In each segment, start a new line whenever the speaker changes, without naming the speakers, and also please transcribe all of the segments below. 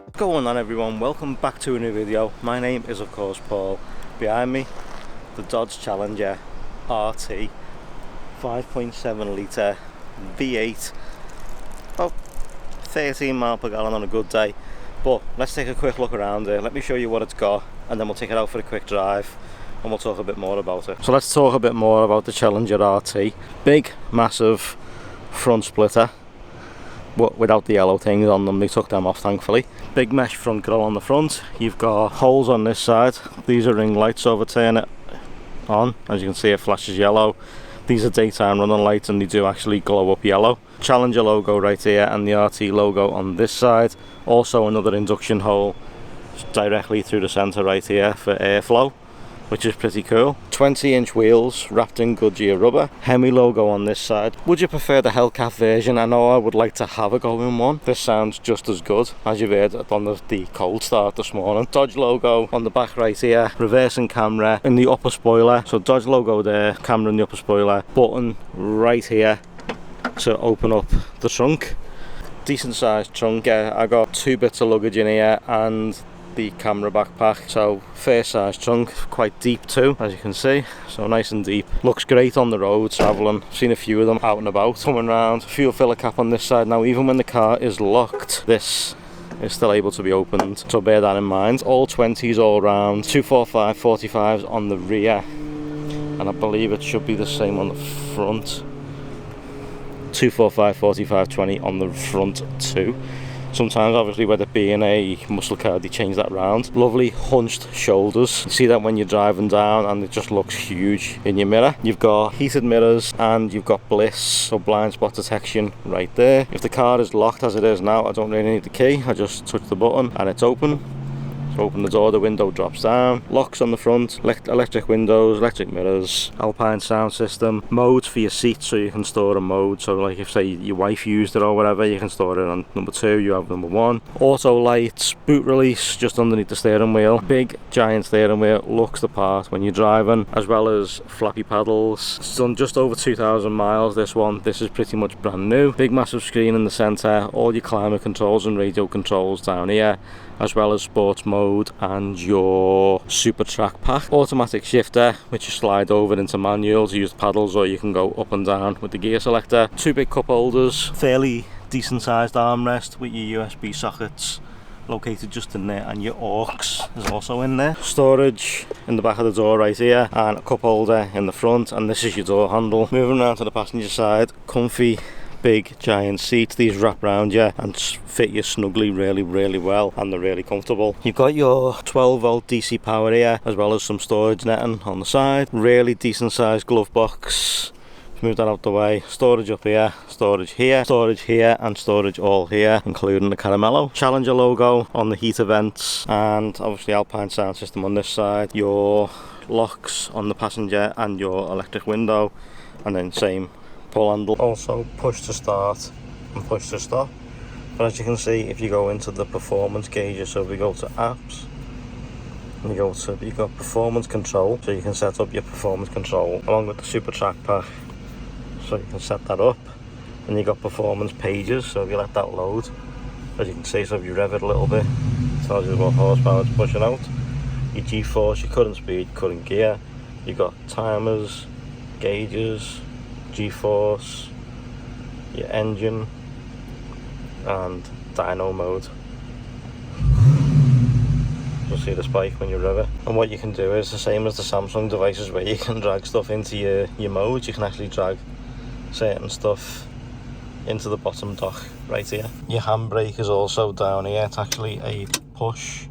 What's going on, everyone? Welcome back to a new video. My name is of course Paul. Behind me, the Dodge Challenger RT 5.7 litre V8, about 13 miles per gallon on a good day. But let's take a quick look around here. Let me show you what it's got, and then we'll take it out for a quick drive and we'll talk a bit more about it. So let's talk a bit more about the Challenger RT. Big, massive front splitter, but without the yellow things on them. They took them off, thankfully. Big mesh front grille on the front. You've got holes on this side. These are ring lights, so if I turn it on, as you can see, it flashes yellow. These are daytime running lights and they do actually glow up yellow. Challenger logo right here and the RT logo on this side. Also another induction hole directly through the centre right here for airflow, which is pretty cool. 20-inch wheels wrapped in Goodyear rubber. Hemi logo on this side. Would you prefer the Hellcat version? I know I would like to have a go in one. This sounds just as good, as you've heard on the cold start this morning. Dodge logo on the back right here. Reversing camera in the upper spoiler. So Dodge logo there, camera in the upper spoiler. Button right here to open up the trunk. Decent sized trunk. I got 2 bits of luggage in here and the camera backpack, so fair size trunk, quite deep too, as you can see, so nice and deep. Looks great on the road travelling. Seen a few of them out and about coming around. Fuel filler cap on this side. Now even when the car is locked, this is still able to be opened, so bear that in mind. All 20s all round, 245 45s on the rear, and I believe it should be the same on the front. 245 45 20 on the front too. Sometimes, obviously, with it being a muscle car, they change that round. Lovely hunched shoulders. You see that when you're driving down and it just looks huge in your mirror. You've got heated mirrors and you've got bliss, so blind spot detection right there. If the car is locked as it is now, I don't really need the key. I just touch the button and it's open. So open the door, the window drops down. Locks on the front, electric windows, electric mirrors, Alpine sound system. Modes for your seats, so you can store a mode. So like if say your wife used it or whatever, you can store it on number 2, you have number 1. Auto lights, boot release just underneath the steering wheel. Big giant steering wheel, looks the part when you're driving, as well as flappy paddles. It's done just over 2,000 miles, this one. This is pretty much brand new. Big massive screen in the centre, all your climate controls and radio controls down here, as well as sports mode and your super track pack. Automatic shifter, which you slide over into manual to use paddles, or you can go up and down with the gear selector. 2 big cup holders, fairly decent sized armrest with your USB sockets located just in there, and your aux is also in there. Storage in the back of the door right here, and a cup holder in the front, and this is your door handle. Moving around to the passenger side, comfy big giant seats. These wrap around you and fit you snugly really well, and they're really comfortable. You've got your 12 volt DC power here, as well as some storage netting on the side. Really decent sized glove box. Move that out the way. Storage up here, storage here, and storage all here, including the caramello. Challenger logo on the heater vents, and obviously Alpine sound system on this side. Your locks on the passenger and your electric window, and then same pull handle. Also push to start and push to stop. But as you can see, if you go into the performance gauges, so if we go to apps and you've got performance control, so you can set up your performance control along with the super track pack, so you can set that up. And you've got performance pages, so if you let that load, as you can see, so if you rev it a little bit, it tells you what horsepower it's pushing out. Your G-force, your current speed, current gear. You've got timers, gauges, G-force, your engine, and dyno mode. You'll see the spike when you rev it. And what you can do is the same as the Samsung devices, where you can drag stuff into your modes. You can actually drag certain stuff into the bottom dock right here. Your handbrake is also down here. It's actually a push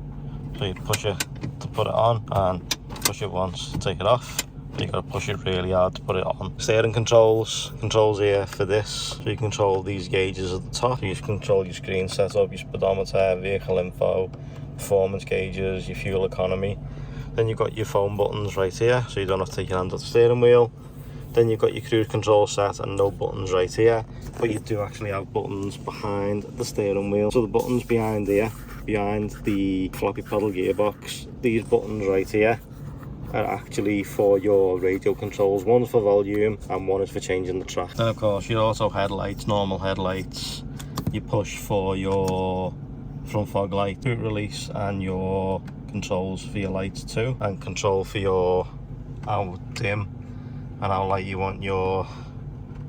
So you push it to put it on and push it once to take it off. But you've got to push it really hard to put it on. Steering controls here for this. So you control these gauges at the top. So you control your screen setup, your speedometer, vehicle info, performance gauges, your fuel economy. Then you've got your phone buttons right here, so you don't have to take your hand off the steering wheel. Then you've got your cruise control set and no buttons right here, but you do actually have buttons behind the steering wheel. So the buttons behind here, behind the floppy pedal gearbox, these buttons right here are actually for your radio controls. One's for volume and one is for changing the track. Then of course your auto headlights, normal headlights, you push for your front fog light, boot release, and your controls for your lights too, and control for your how dim and how light you want your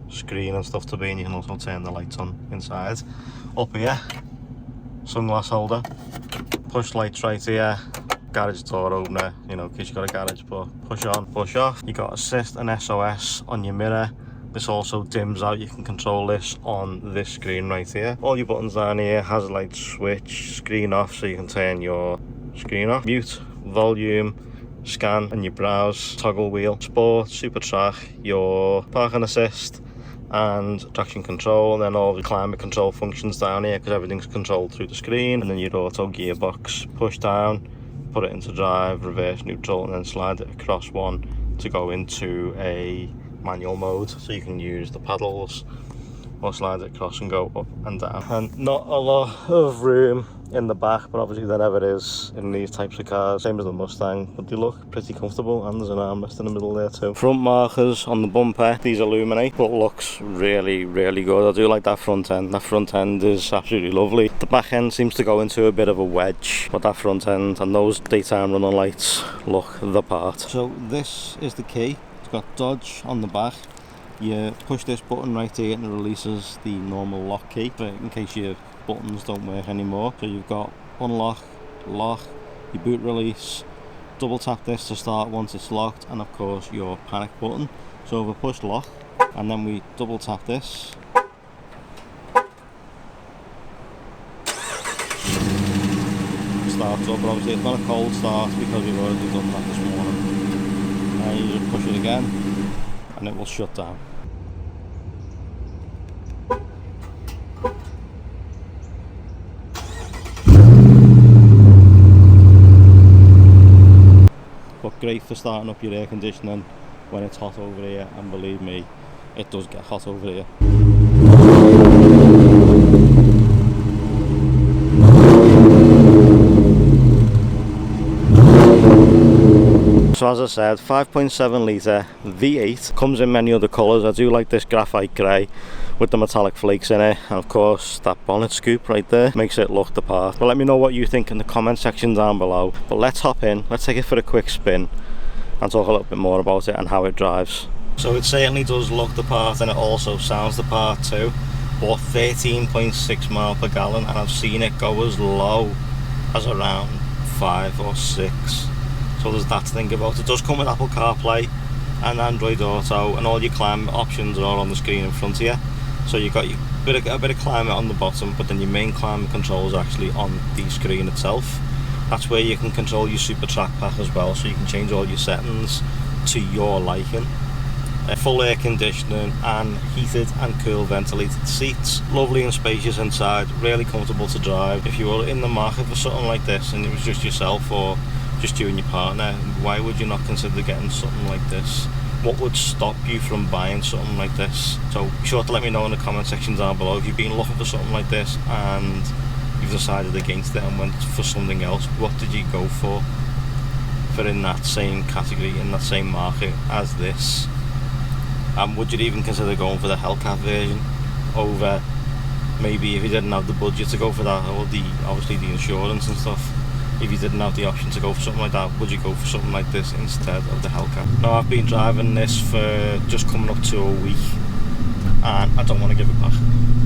screen and stuff to be, and you can also turn the lights on inside. Up here, sunglass holder, push lights right here, garage door opener, you know, in case you've got a garage, but push on, push off. You got assist and SOS on your mirror. This also dims out, you can control this on this screen right here. All your buttons down here, hazard light switch, screen off so you can turn your screen off, mute, volume, scan and your browse, toggle wheel, sport, super track, your parking assist and traction control, and then all the climate control functions down here because everything's controlled through the screen. And then your auto gearbox, push down, put it into drive, reverse, neutral, and then slide it across one to go into a manual mode, so you can use the paddles or slide it across and go up and down. And not a lot of room in the back, but obviously there never is in these types of cars, same as the Mustang, but they look pretty comfortable, and there's an armrest in the middle there too. Front markers on the bumper, these illuminate, but looks really good. I do like that front end. That front end is absolutely lovely. The back end seems to go into a bit of a wedge, but that front end and those daytime running lights look the part. So this is the key. It's got Dodge on the back. You push this button right here and it releases the normal lock key, but in case your buttons don't work anymore. So you've got unlock, lock, your boot release, double tap this to start once it's locked, and of course your panic button. So if we push lock and then we double tap this, starts up, but obviously it's not a cold start because we've already done that this morning. And you just push it again and it will shut down. But great for starting up your air conditioning when it's hot over here, and believe me, it does get hot over here. So as I said, 5.7 litre V8, comes in many other colours. I do like this graphite grey with the metallic flakes in it, and of course that bonnet scoop right there makes it look the part. But let me know what you think in the comment section down below. But let's hop in, let's take it for a quick spin and talk a little bit more about it and how it drives. So it certainly does look the part, and it also sounds the part too, but 13.6 miles per gallon, and I've seen it go as low as around 5 or 6. So there's that to think about. It does come with Apple CarPlay and Android Auto, and all your climate options are all on the screen in front of you. So you've got a bit of climate on the bottom, but then your main climate controls are actually on the screen itself. That's where you can control your super track pack as well, so you can change all your settings to your liking. Full air conditioning and heated and cool ventilated seats. Lovely and spacious inside, really comfortable to drive. If you were in the market for something like this and it was just yourself or just you and your partner, why would you not consider getting something like this? What would stop you from buying something like this? So be sure to let me know in the comment section down below if you've been looking for something like this and you've decided against it and went for something else. What did you go for in that same category, in that same market as this? And would you even consider going for the Hellcat version over maybe, if you didn't have the budget to go for that, or obviously the insurance and stuff? If you didn't have the option to go for something like that, would you go for something like this instead of the Hellcat? Now, I've been driving this for just coming up to a week, and I don't want to give it back.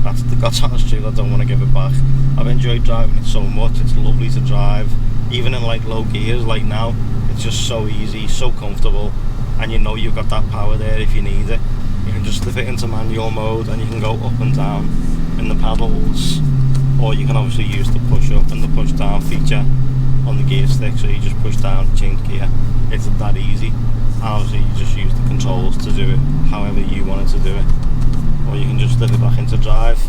That's the God's honest truth, I don't want to give it back. I've enjoyed driving it so much. It's lovely to drive, even in like low gears like now. It's just so easy, so comfortable, and you know you've got that power there if you need it. You can just slip it into manual mode and you can go up and down in the paddles, or you can obviously use the push up and the push down feature on the gear stick, so you just push down, change gear. It's that easy. And obviously you just use the controls to do it however you wanted to do it, or you can just flip it back into drive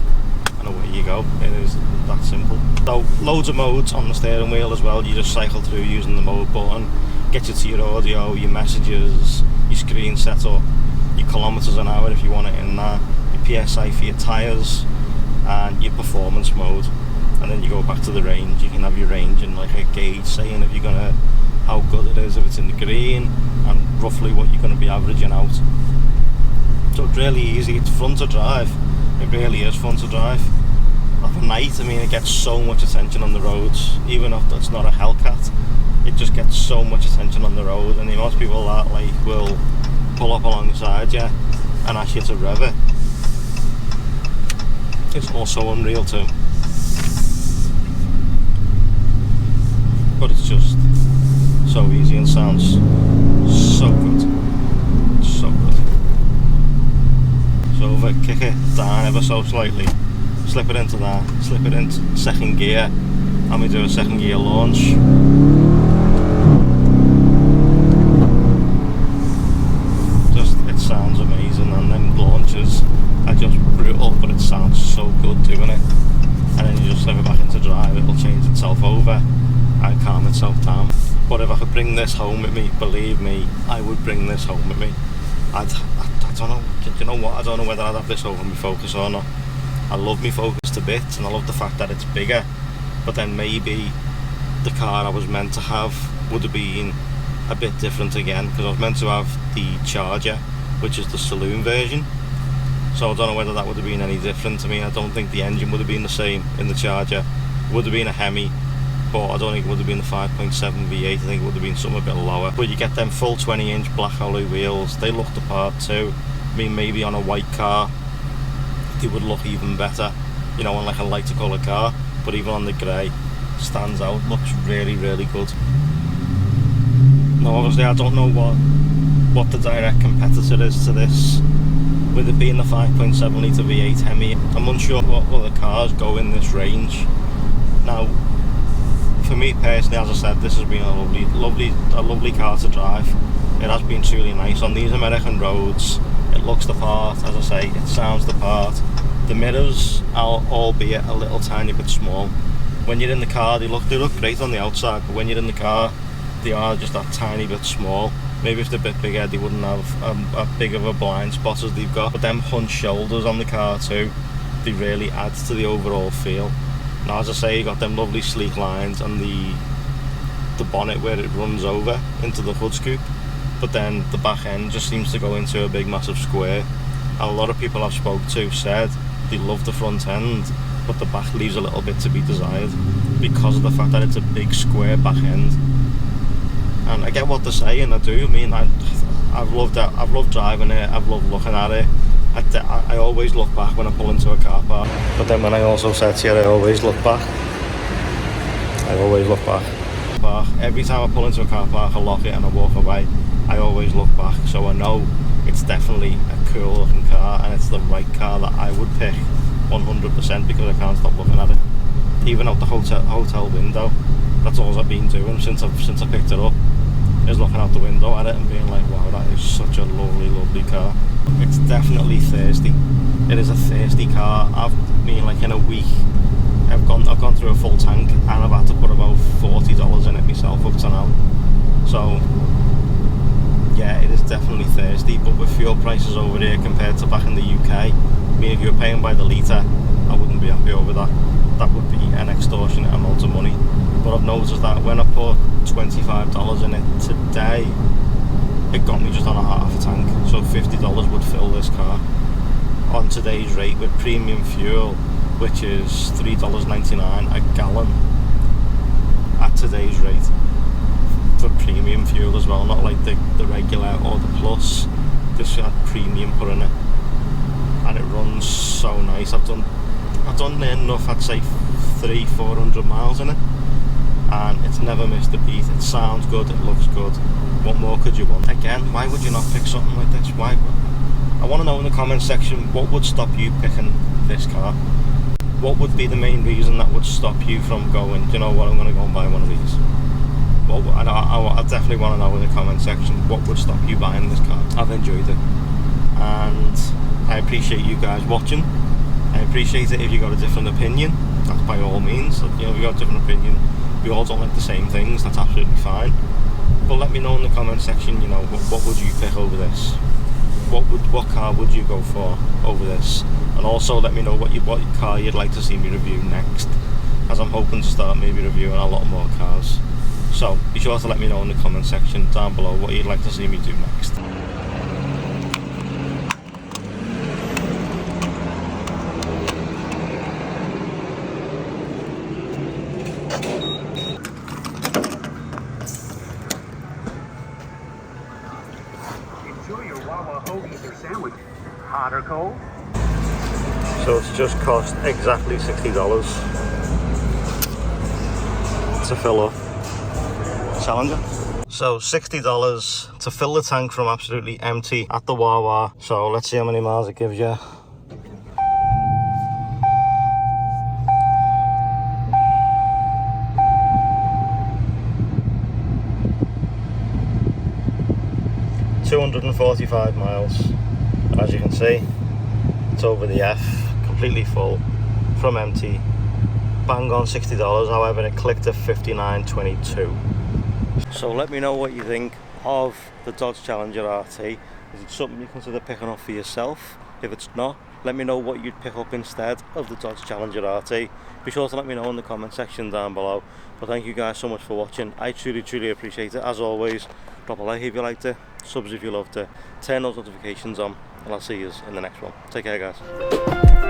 and away you go. It is that simple. So loads of modes on the steering wheel as well. You just cycle through using the mode button, get you to your audio, your messages, your screen setup, your kilometers an hour if you want it in there, your PSI for your tyres, and your performance mode. And then you go back to the range. You can have your range in like a gauge saying if you're gonna, how good it is if it's in the green, and roughly what you're going to be averaging out. So it's really easy. It's fun to drive. It really is fun to drive. At night, I mean, it gets so much attention on the roads. Even if it's not a Hellcat, it just gets so much attention on the road. And most people that like will pull up alongside you and ask you to rev it. It's also unreal too. But it's just so easy and sounds so good. So good. So if I kick it down ever so slightly, slip it into that, slip it into second gear, and we do a second gear launch. Just, it sounds amazing, and then launches are just brutal, but it sounds so good doing it. And then you just slip it back into drive, it'll change itself over and calm itself down. But if I could bring this home with me, believe me, I would bring this home with me. I don't know, you know what, I don't know whether I'd have this over my Focus or not. I love my Focus to bits, and I love the fact that it's bigger, but then maybe the car I was meant to have would have been a bit different again, because I was meant to have the Charger, which is the saloon version. So I don't know whether that would have been any different. I mean, I don't think the engine would have been the same in the Charger. It would have been a Hemi, but I don't think it would have been the 5.7 V8. I think it would have been something a bit lower. But you get them full 20-inch black alloy wheels. They look the part too. I mean, maybe on a white car they would look even better, you know, on like a lighter colour car. But even on the grey, stands out. Looks really, really good. Now, obviously, I don't know what the direct competitor is to this. With it being the 5.7 litre V8 Hemi, I'm unsure what other cars go in this range. Now, for me personally, as I said, this has been a lovely car to drive. It has been truly nice on these American roads. It looks the part, as I say, it sounds the part. The mirrors are, albeit a little tiny bit small. When you're in the car, they look great on the outside, but when you're in the car, they are just that tiny bit small. Maybe if they're a bit bigger, they wouldn't have a big of a blind spot as they've got. But them hunched shoulders on the car too, they really add to the overall feel. Now, as I say, you got them lovely sleek lines and the bonnet where it runs over into the hood scoop, but then the back end just seems to go into a big massive square. And a lot of people I've spoke to said they love the front end, but the back leaves a little bit to be desired because of the fact that it's a big square back end. And I get what they're saying, I do. I mean, I've loved it. I've loved driving it. I've loved looking at it. I always look back when I pull into a car park. But then when I also said to you, I always look back. I always look back. Every time I pull into a car park, I lock it and I walk away. I always look back, so I know it's definitely a cool looking car, and it's the right car that I would pick 100% because I can't stop looking at it. Even out the hotel window, that's all I've been doing since I picked it up, is looking out the window at it and being like, wow, that is such a lovely car. It's definitely thirsty. It is a thirsty car. I've been like in a week, I've gone through a full tank, and I've had to put about $40 in it myself up to now. So yeah, it is definitely thirsty. But with fuel prices over here compared to back in the UK, I mean, if you were paying by the litre, I wouldn't be happy over that. That would be an extortionate amount of money. But I've noticed that when I put $25 in it today, it got me just on a half a tank, so $50 would fill this car on today's rate with premium fuel, which is $3.99 a gallon at today's rate for premium fuel as well, not like the regular or the plus. This had premium put in it, and it runs so nice. I've done enough, I'd say 300-400 miles in it, and it's never missed a beat. It sounds good, it looks good. What more could you want? Again, why would you not pick something like this? Why? I want to know in the comment section, what would stop you picking this car? What would be the main reason that would stop you from going, do you know what, I'm going to go and buy one of these? I definitely want to know in the comment section what would stop you buying this car. I've enjoyed it, and I appreciate you guys watching. I appreciate it if you got a different opinion. That's by all means. You know, if you got a different opinion, we all don't like the same things. That's absolutely fine. But let me know in the comment section. You know, what would you pick over this? What car would you go for over this? And also let me know what car you'd like to see me review next, as I'm hoping to start maybe reviewing a lot more cars. So be sure to let me know in the comment section down below what you'd like to see me do next.
Enjoy your Wawa hoagies or sandwich. Hot or cold?
So it's just cost exactly $60 to fill up Challenger. So $60 to fill the tank from absolutely empty at the Wawa. So let's see how many miles it gives you. $245 miles, and as you can see, it's over the F, completely full, from empty, bang on $60. However, it clicked at $59.22. So let me know what you think of the Dodge Challenger RT. Is it something you consider picking up for yourself? If it's not, let me know what you'd pick up instead of the Dodge Challenger RT. Be sure to let me know in the comment section down below. But thank you guys so much for watching. I truly appreciate it. As always, drop a like if you liked it, subs if you loved it, turn those notifications on, and I'll see you in the next one. Take care, guys.